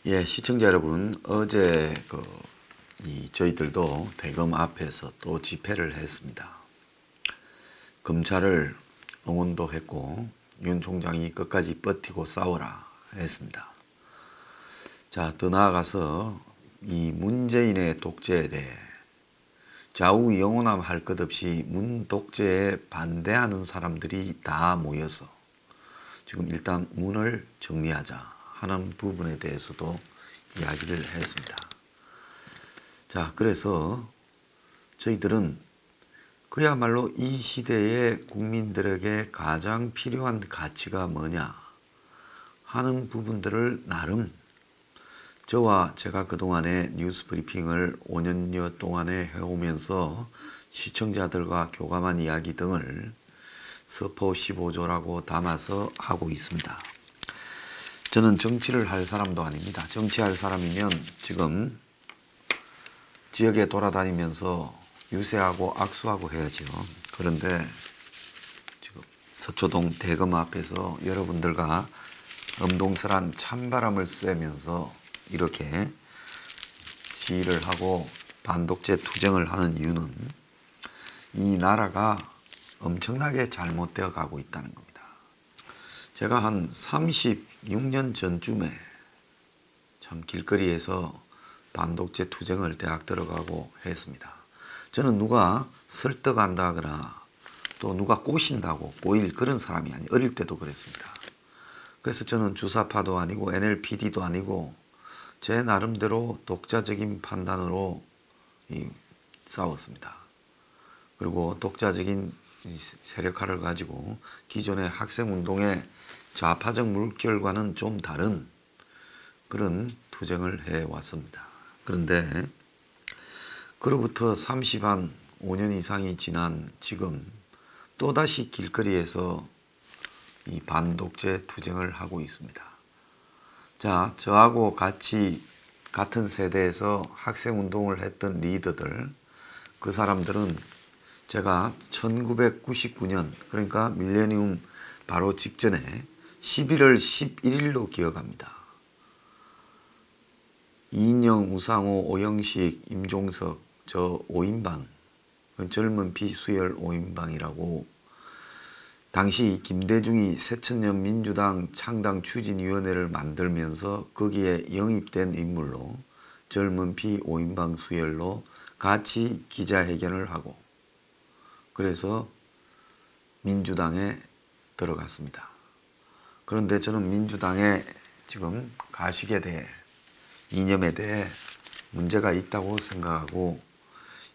예, 시청자 여러분, 어제 저희들도 대검 앞에서 또 집회를 했습니다. 검찰을 응원도 했고 윤 총장이 끝까지 버티고 싸워라 했습니다. 자, 더 나아가서 이 문재인의 독재에 대해 좌우 영호남 할 것 없이 문 독재에 반대하는 사람들이 다 모여서 지금 일단 문을 정리하자 하는 부분에 대해서도 이야기를 했습니다. 자, 그래서 저희들은 그야말로 이 시대의 국민들에게 가장 필요한 가치가 뭐냐 하는 부분들을 나름 저와 제가 그동안에 뉴스 브리핑을 5년여 동안에 해오면서 시청자들과 교감한 이야기 등을 서포 15조라고 담아서 하고 있습니다. 저는 정치를 할 사람도 아닙니다. 정치할 사람이면 지금 지역에 돌아다니면서 유세하고 악수하고 해야죠. 그런데 지금 서초동 대검 앞에서 여러분들과 엄동설한 찬바람을 쐬면서 이렇게 시위를 하고 반독재 투쟁을 하는 이유는 이 나라가 엄청나게 잘못되어 가고 있다는 겁니다. 제가 한 36년 전쯤에 참 길거리에서 반독재 투쟁을 대학 들어가고 했습니다. 저는 누가 설득한다거나 또 누가 꼬신다고 꼬일 그런 사람이 아니에요. 어릴 때도 그랬습니다. 그래서 저는 주사파도 아니고 NLPD도 아니고 제 나름대로 독자적인 판단으로 싸웠습니다. 그리고 독자적인 세력화를 가지고 기존의 학생운동의 좌파적 물결과는 좀 다른 그런 투쟁을 해왔습니다. 그런데 그로부터 35년 이상이 지난 지금 또다시 길거리에서 이 반독재 투쟁을 하고 있습니다. 자, 저하고 같이 같은 세대에서 학생운동을 했던 리더들, 그 사람들은 제가 1999년 그러니까 밀레니움 바로 직전에 11월 11일로 기억합니다. 이인영, 우상호, 오영식, 임종석 저 5인방 젊은 비수열 5인방이라고 당시 김대중이 새천년 민주당 창당 추진위원회를 만들면서 거기에 영입된 인물로 젊은 피 5인방 수열로 같이 기자회견을 하고 그래서 민주당에 들어갔습니다. 그런데 저는 민주당에 지금 가식에 대해 이념에 대해 문제가 있다고 생각하고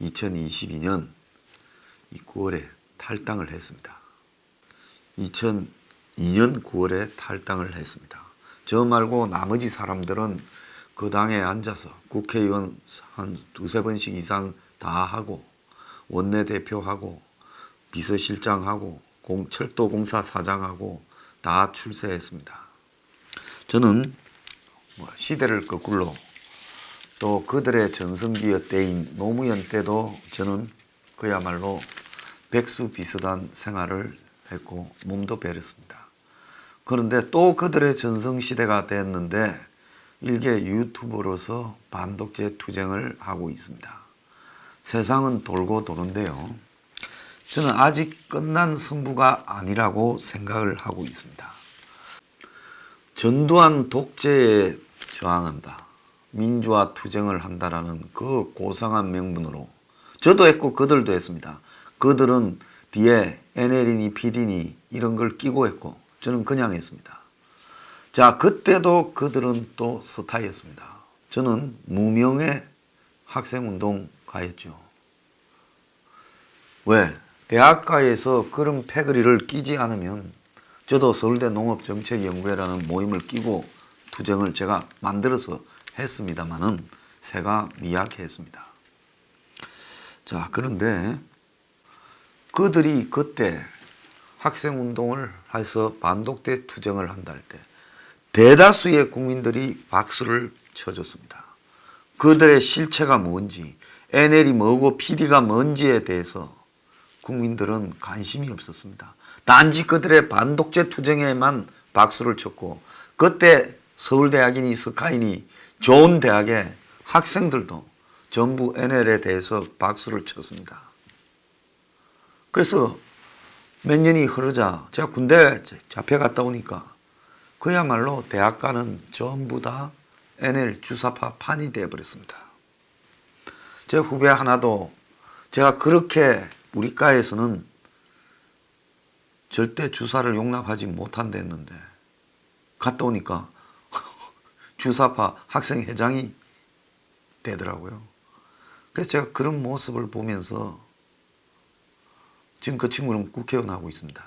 2022년 9월에 탈당을 했습니다. 2002년 9월에 탈당을 했습니다. 저 말고 나머지 사람들은 그 당에 앉아서 국회의원 한 두세 번씩 이상 다 하고 원내대표하고 비서실장하고 철도공사 사장하고 다 출세했습니다. 저는 시대를 거꾸로 또 그들의 전성기의 때인 노무현 때도 저는 그야말로 백수 비슷한 생활을 했고 몸도 베렸습니다. 그런데 또 그들의 전성시대가 됐는데 일개 유튜버로서 반독재 투쟁을 하고 있습니다. 세상은 돌고 도는데요. 저는 아직 끝난 승부가 아니라고 생각을 하고 있습니다. 전두환 독재에 저항한다. 민주화 투쟁을 한다라는 그 고상한 명분으로 저도 했고 그들도 했습니다. 그들은 뒤에 NL이니 PD니 이런 걸 끼고 했고 저는 그냥 했습니다. 자, 그때도 그들은 또 스타였습니다. 저는 무명의 학생운동가였죠. 왜? 대학가에서 그런 패거리를 끼지 않으면 저도 서울대 농업정책연구회라는 모임을 끼고 투쟁을 제가 만들어서 했습니다마는 새가 미약했습니다. 자, 그런데 그들이 그때 학생운동을 해서 반독재 투쟁을 한다 할 때 대다수의 국민들이 박수를 쳐줬습니다. 그들의 실체가 뭔지, NL이 뭐고 PD가 뭔지에 대해서 국민들은 관심이 없었습니다. 단지 그들의 반독재 투쟁에만 박수를 쳤고 그때 서울대학이니 스카이니 좋은 대학의 학생들도 전부 NL에 대해서 박수를 쳤습니다. 그래서 몇 년이 흐르자 제가 군대 잡혀갔다 오니까 그야말로 대학가는 전부 다 NL 주사파 판이 되어버렸습니다. 제 후배 하나도 제가 그렇게 우리 과에서는 절대 주사를 용납하지 못한다 했는데 갔다 오니까 주사파 학생회장이 되더라고요. 그래서 제가 그런 모습을 보면서 지금 그 친구는 국회의원 하고 있습니다.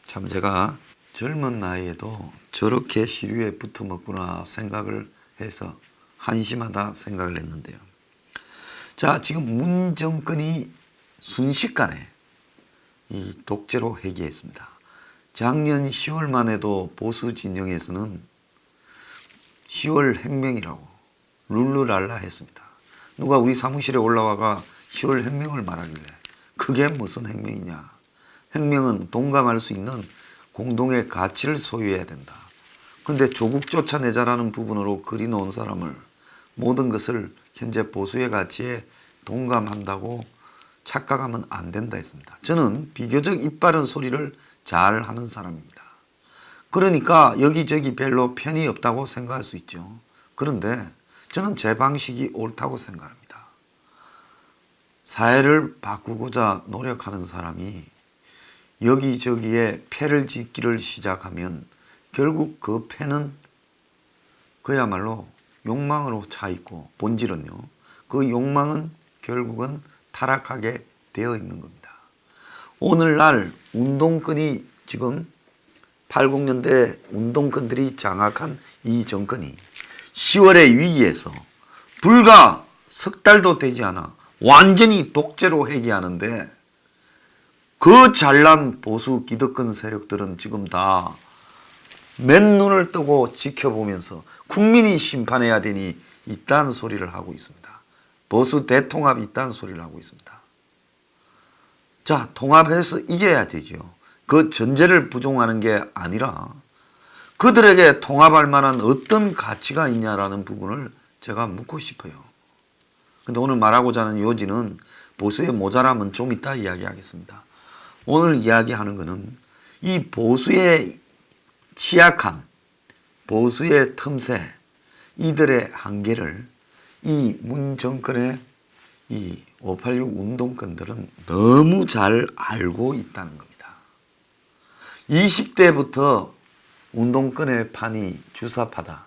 참 제가 젊은 나이에도 저렇게 시류에 붙어 먹구나 생각을 해서 한심하다 생각을 했는데요. 자, 지금 문 정권이 순식간에 이 독재로 회귀했습니다. 작년 10월만 해도 보수 진영에서는 10월 혁명이라고 룰루랄라 했습니다. 누가 우리 사무실에 올라와가 10월 혁명을 말하길래 그게 무슨 혁명이냐. 혁명은 동감할 수 있는 공동의 가치를 소유해야 된다. 근데 조국 쫓아내자라는 부분으로 그리놓은 사람을 모든 것을 현재 보수의 가치에 동감한다고 착각하면 안 된다 했습니다. 저는 비교적 입바른 소리를 잘 하는 사람입니다. 그러니까 여기저기 별로 편이 없다고 생각할 수 있죠. 그런데 저는 제 방식이 옳다고 생각합니다. 사회를 바꾸고자 노력하는 사람이 여기저기에 패를 짓기를 시작하면 결국 그 패는 그야말로 욕망으로 차 있고 본질은요. 그 욕망은 결국은 타락하게 되어 있는 겁니다. 오늘날 운동권이 지금 80년대 운동권들이 장악한 이 정권이 10월의 위기에서 불과 석 달도 되지 않아 완전히 독재로 회귀하는데 그 잘난 보수 기득권 세력들은 지금 다 맨눈을 뜨고 지켜보면서 국민이 심판해야 되니 이딴 소리를 하고 있습니다. 보수 대통합이 이딴 소리를 하고 있습니다. 자, 통합해서 이겨야 되죠. 그 전제를 부정하는 게 아니라 그들에게 통합할 만한 어떤 가치가 있냐라는 부분을 제가 묻고 싶어요. 근데 오늘 말하고자 하는 요지는 보수의 모자람은 좀 이따 이야기하겠습니다. 오늘 이야기하는 것은 이 보수의 취약함, 보수의 틈새, 이들의 한계를 이 문 정권의 이 586 운동권들은 너무 잘 알고 있다는 겁니다. 20대부터 운동권의 판이 주사파다.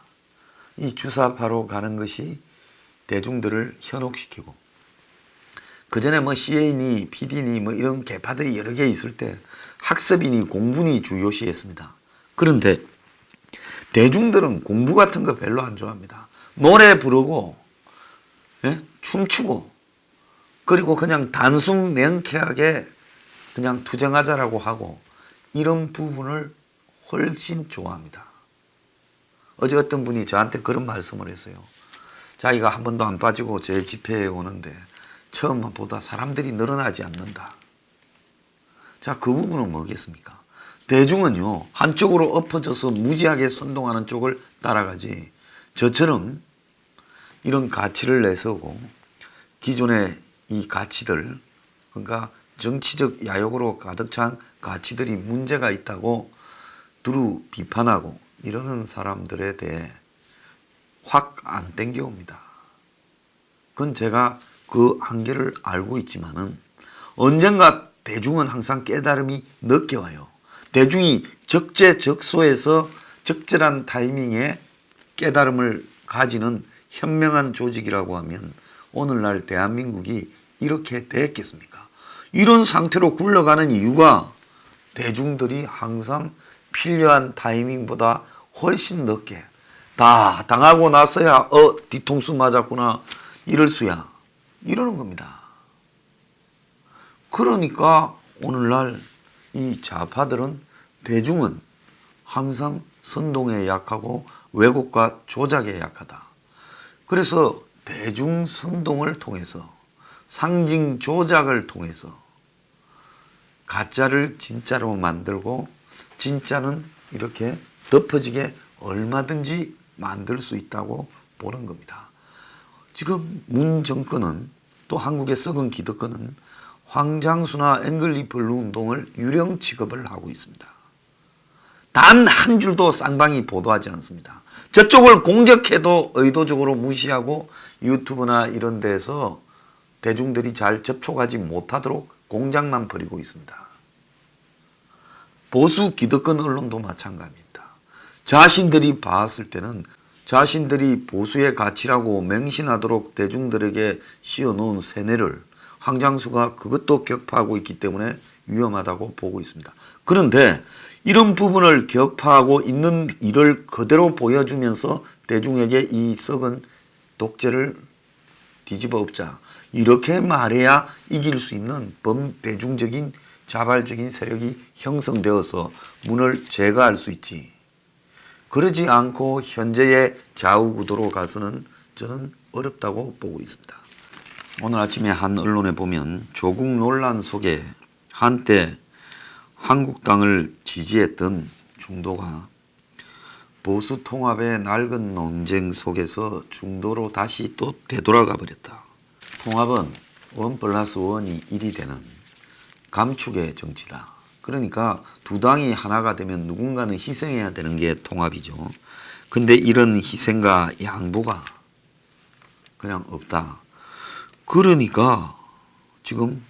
이 주사파로 가는 것이 대중들을 현혹시키고 그전에 뭐 CA니 PD니 뭐 이런 계파들이 여러 개 있을 때 학습이니 공부니 주요시했습니다. 그런데 대중들은 공부 같은 거 별로 안 좋아합니다. 노래 부르고 춤추고 그리고 그냥 단순 명쾌하게 그냥 투쟁하자라고 하고 이런 부분을 훨씬 좋아합니다. 어제 어떤 분이 저한테 그런 말씀을 했어요. 자기가 한 번도 안 빠지고 제 집회에 오는데 처음보다 사람들이 늘어나지 않는다. 자, 그 부분은 뭐겠습니까? 대중은요, 한쪽으로 엎어져서 무지하게 선동하는 쪽을 따라가지 저처럼 이런 가치를 내세우고 기존의 이 가치들, 그러니까 정치적 야욕으로 가득 찬 가치들이 문제가 있다고 두루 비판하고 이러는 사람들에 대해 확 안 땡겨옵니다. 그건 제가 그 한계를 알고 있지만은 언젠가 대중은 항상 깨달음이 늦게 와요. 대중이 적재적소에서 적절한 타이밍에 깨달음을 가지는 현명한 조직이라고 하면 오늘날 대한민국이 이렇게 됐겠습니까? 이런 상태로 굴러가는 이유가 대중들이 항상 필요한 타이밍보다 훨씬 늦게 다 당하고 나서야 뒤통수 맞았구나 이럴 수야 이러는 겁니다. 그러니까 오늘날 이 좌파들은 대중은 항상 선동에 약하고 왜곡과 조작에 약하다. 그래서 대중 선동을 통해서 상징 조작을 통해서 가짜를 진짜로 만들고 진짜는 이렇게 덮어지게 얼마든지 만들 수 있다고 보는 겁니다. 지금 문 정권은 또 한국의 썩은 기득권은 황장수나 앵글리 블루 운동을 유령 취급을 하고 있습니다. 단 한 줄도 쌍방이 보도하지 않습니다. 저쪽을 공격해도 의도적으로 무시하고 유튜브나 이런 데서 대중들이 잘 접촉하지 못하도록 공작만 벌이고 있습니다. 보수 기득권 언론도 마찬가지입니다. 자신들이 봤을 때는 자신들이 보수의 가치라고 맹신하도록 대중들에게 씌워놓은 세뇌를 황장수가 그것도 격파하고 있기 때문에 위험하다고 보고 있습니다. 그런데 이런 부분을 격파하고 있는 일을 그대로 보여주면서 대중에게 이 썩은 독재를 뒤집어 엎자, 이렇게 말해야 이길 수 있는 범대중적인 자발적인 세력이 형성되어서 문을 제거할 수 있지. 그러지 않고 현재의 좌우구도로 가서는 저는 어렵다고 보고 있습니다. 오늘 아침에 한 언론에 보면 조국 논란 속에 한때 한국당을 지지했던 중도가 보수 통합의 낡은 논쟁 속에서 중도로 다시 또 되돌아가 버렸다. 통합은 1+1이 1이 되는 감축의 정치다. 그러니까 두 당이 하나가 되면 누군가는 희생해야 되는 게 통합이죠. 근데 이런 희생과 양보가 그냥 없다. 그러니까 지금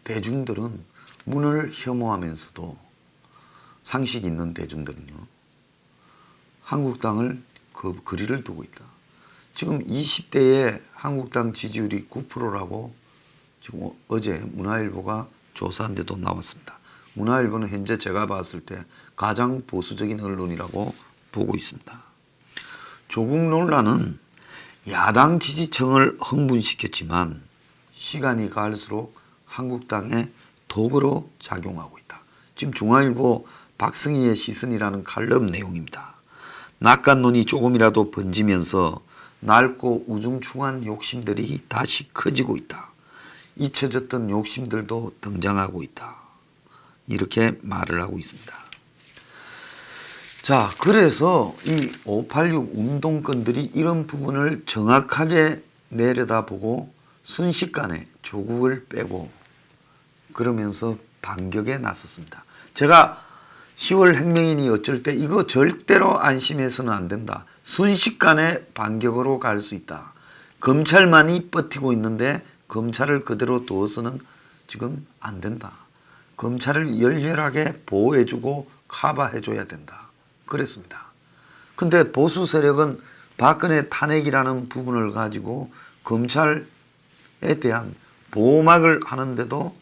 대중들은 문을 혐오하면서도 상식 있는 대중들은요, 한국당을 그 거리를 두고 있다. 지금 20대의 한국당 지지율이 9%라고 지금 어제 문화일보가 조사한 데도 나왔습니다. 문화일보는 현재 제가 봤을 때 가장 보수적인 언론이라고 보고 있습니다. 조국 논란은 야당 지지층을 흥분시켰지만 시간이 갈수록 한국당의 독으로 작용하고 있다. 지금 중앙일보 박승희의 시선이라는 칼럼 내용입니다. 낙관론이 조금이라도 번지면서 낡고 우중충한 욕심들이 다시 커지고 있다. 잊혀졌던 욕심들도 등장하고 있다. 이렇게 말을 하고 있습니다. 자, 그래서 이 586 운동권들이 이런 부분을 정확하게 내려다보고 순식간에 조국을 빼고 그러면서 반격에 나섰습니다. 제가 10월 혁명인이 어쩔 때 이거 절대로 안심해서는 안 된다. 순식간에 반격으로 갈 수 있다. 검찰만이 버티고 있는데 검찰을 그대로 두어서는 지금 안 된다. 검찰을 열렬하게 보호해주고 커버해줘야 된다. 그랬습니다. 근데 보수 세력은 박근혜 탄핵이라는 부분을 가지고 검찰에 대한 보호막을 하는데도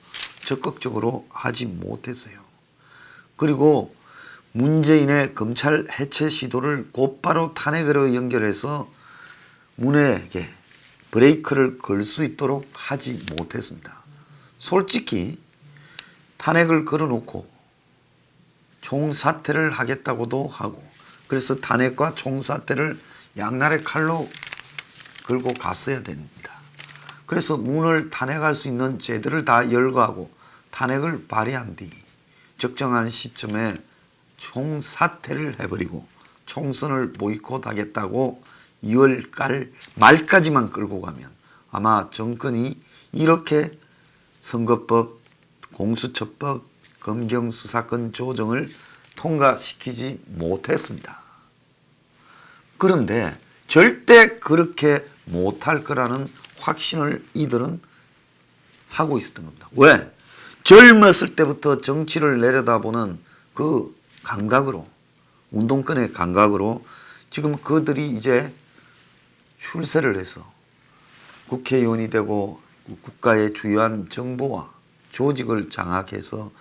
적극적으로 하지 못했어요. 그리고 문재인의 검찰 해체 시도를 곧바로 탄핵으로 연결해서 문에게 브레이크를 걸 수 있도록 하지 못했습니다. 솔직히 탄핵을 걸어놓고 총사퇴를 하겠다고도 하고, 그래서 탄핵과 총사퇴를 양날의 칼로 걸고 갔어야 됩니다. 그래서 문을 탄핵할 수 있는 제도를 다 열거하고 탄핵을 발의한 뒤 적정한 시점에 총사퇴를 해버리고 총선을 보이콧하겠다고 2월 말까지만 끌고 가면 아마 정권이 이렇게 선거법, 공수처법, 검경수사권 조정을 통과시키지 못했습니다. 그런데 절대 그렇게 못할 거라는 확신을 이들은 하고 있었던 겁니다. 왜? 젊었을 때부터 정치를 내려다보는 그 감각으로, 운동권의 감각으로 지금 그들이 이제 출세를 해서 국회의원이 되고 국가의 주요한 정보와 조직을 장악해서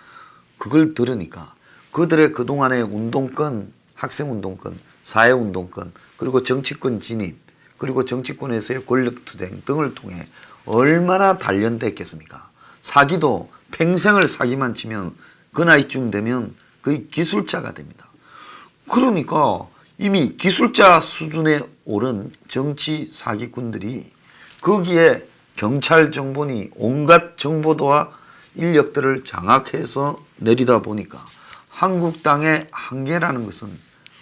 그걸 들으니까 그들의 그동안의 운동권, 학생운동권, 사회운동권, 그리고 정치권 진입, 그리고 정치권에서의 권력투쟁 등을 통해 얼마나 단련됐겠습니까? 사기도 평생을 사기만 치면 그 나이쯤 되면 거의 기술자가 됩니다. 그러니까 이미 기술자 수준에 오른 정치 사기꾼들이 거기에 경찰 정보니 온갖 정보도와 인력들을 장악해서 내리다 보니까 한국당의 한계라는 것은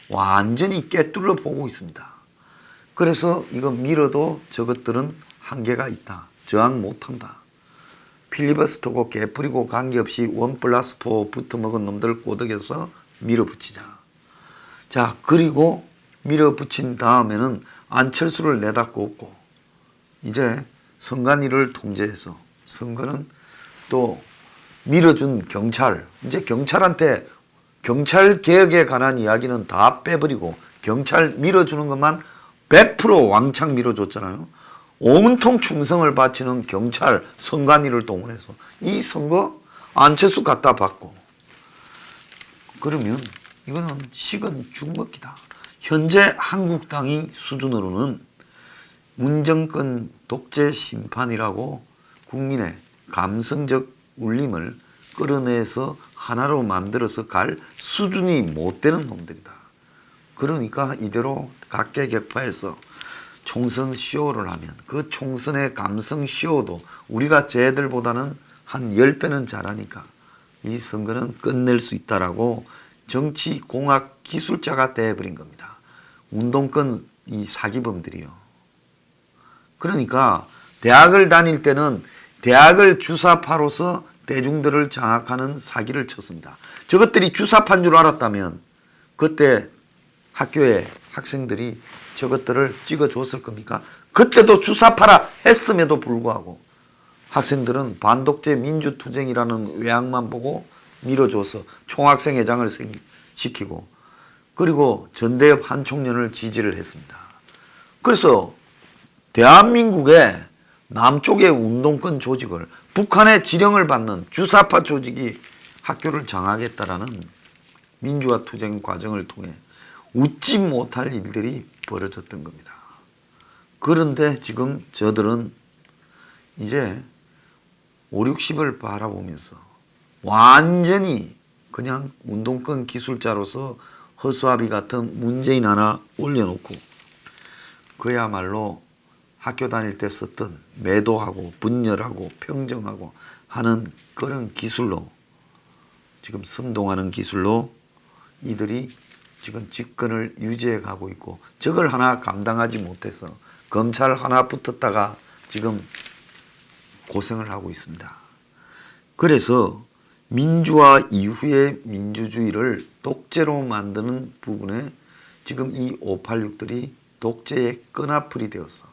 완전히 꿰뚫어 보고 있습니다. 그래서 이거 밀어도 저것들은 한계가 있다. 저항 못한다. 필리버스터고 개뿌리고 관계없이 1+4 붙어먹은 놈들 꼬덕여서 밀어붙이자. 자, 그리고 밀어붙인 다음에는 안철수를 내다 꽂고 이제 선관위를 통제해서 선거는 또 밀어준 경찰, 이제 경찰한테 경찰 개혁에 관한 이야기는 다 빼버리고 경찰 밀어주는 것만 100% 왕창 밀어줬잖아요. 온통 충성을 바치는 경찰 선관위를 동원해서 이 선거 안철수 갖다 받고 그러면 이거는 식은 죽먹기다. 현재 한국당이 수준으로는 문정권 독재 심판이라고 국민의 감성적 울림을 끌어내서 하나로 만들어서 갈 수준이 못 되는 놈들이다. 그러니까 이대로 각계격파해서 총선 쇼를 하면 그 총선의 감성 쇼도 우리가 쟤들보다는 한 10배는 잘하니까 이 선거는 끝낼 수 있다라고 정치 공학 기술자가 돼버린 겁니다. 운동권 이 사기범들이요. 그러니까 대학을 다닐 때는 대학을 주사파로서 대중들을 장악하는 사기를 쳤습니다. 저것들이 주사파인 줄 알았다면 그때 학교에 학생들이 저것들을 찍어줬을 겁니까? 그때도 주사파라 했음에도 불구하고 학생들은 반독재 민주투쟁이라는 외양만 보고 밀어줘서 총학생회장을 시키고 그리고 전대협 한 총련을 지지를 했습니다. 그래서 대한민국의 남쪽의 운동권 조직을 북한의 지령을 받는 주사파 조직이 학교를 장악했다라는 민주화 투쟁 과정을 통해 웃지 못할 일들이 벌어졌던 겁니다. 그런데 지금 저들은 이제 5, 60을 바라보면서 완전히 그냥 운동권 기술자로서 허수아비 같은 문재인 하나 올려놓고 그야말로 학교 다닐 때 썼던 매도하고 분열하고 평정하고 하는 그런 기술로 지금 선동하는 기술로 이들이 지금 집권을 유지해 가고 있고 저걸 하나 감당하지 못해서 검찰 하나 붙었다가 지금 고생을 하고 있습니다. 그래서 민주화 이후의 민주주의를 독재로 만드는 부분에 지금 이 586들이 독재의 끈앞풀이 되어서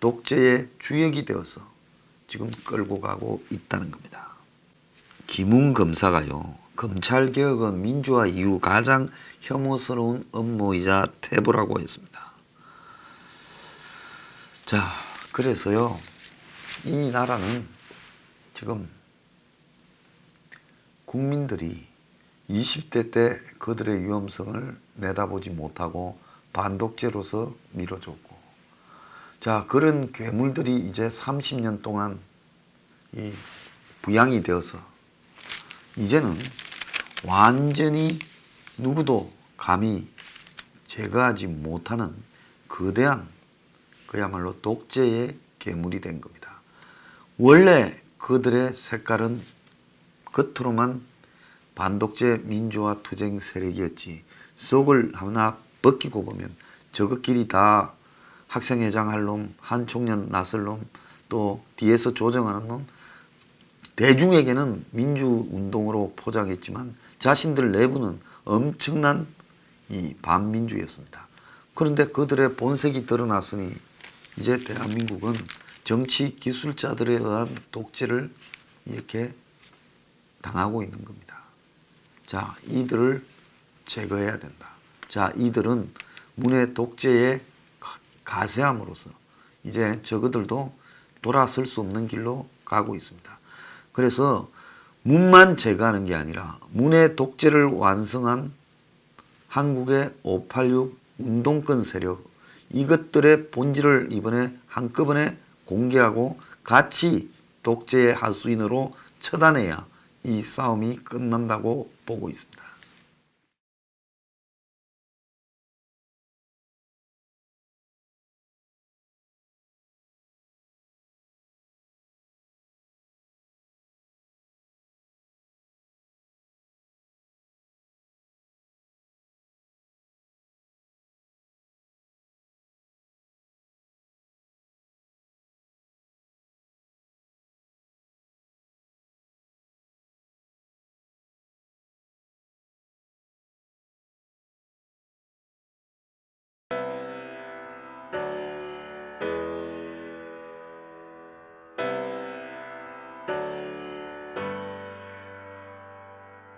독재의 주역이 되어서 지금 끌고 가고 있다는 겁니다. 김웅 검사가요. 검찰개혁은 민주화 이후 가장 혐오스러운 업무이자 태보라고 했습니다. 자, 그래서요. 이 나라는 지금 국민들이 20대 때 그들의 위험성을 내다보지 못하고 반독재로서 밀어줬고 자, 그런 괴물들이 이제 30년 동안 이 부양이 되어서 이제는 완전히 누구도 감히 제거하지 못하는 거대한 그야말로 독재의 괴물이 된 겁니다. 원래 그들의 색깔은 겉으로만 반독재 민주화 투쟁 세력이었지 속을 하나 벗기고 보면 저것끼리 다 학생회장 할 놈, 한 총련 나설 놈, 또 뒤에서 조정하는 놈 대중에게는 민주운동으로 포장했지만 자신들 내부는 엄청난 이 반민주였습니다. 그런데 그들의 본색이 드러났으니 이제 대한민국은 정치 기술자들에 의한 독재를 이렇게 당하고 있는 겁니다. 자, 이들을 제거해야 된다. 자, 이들은 문의 독재에 가세함으로써 이제 저그들도 돌아설 수 없는 길로 가고 있습니다. 그래서 문만 제거하는 게 아니라 문의 독재를 완성한 한국의 586 운동권 세력 이것들의 본질을 이번에 한꺼번에 공개하고 같이 독재의 하수인으로 처단해야 이 싸움이 끝난다고 보고 있습니다.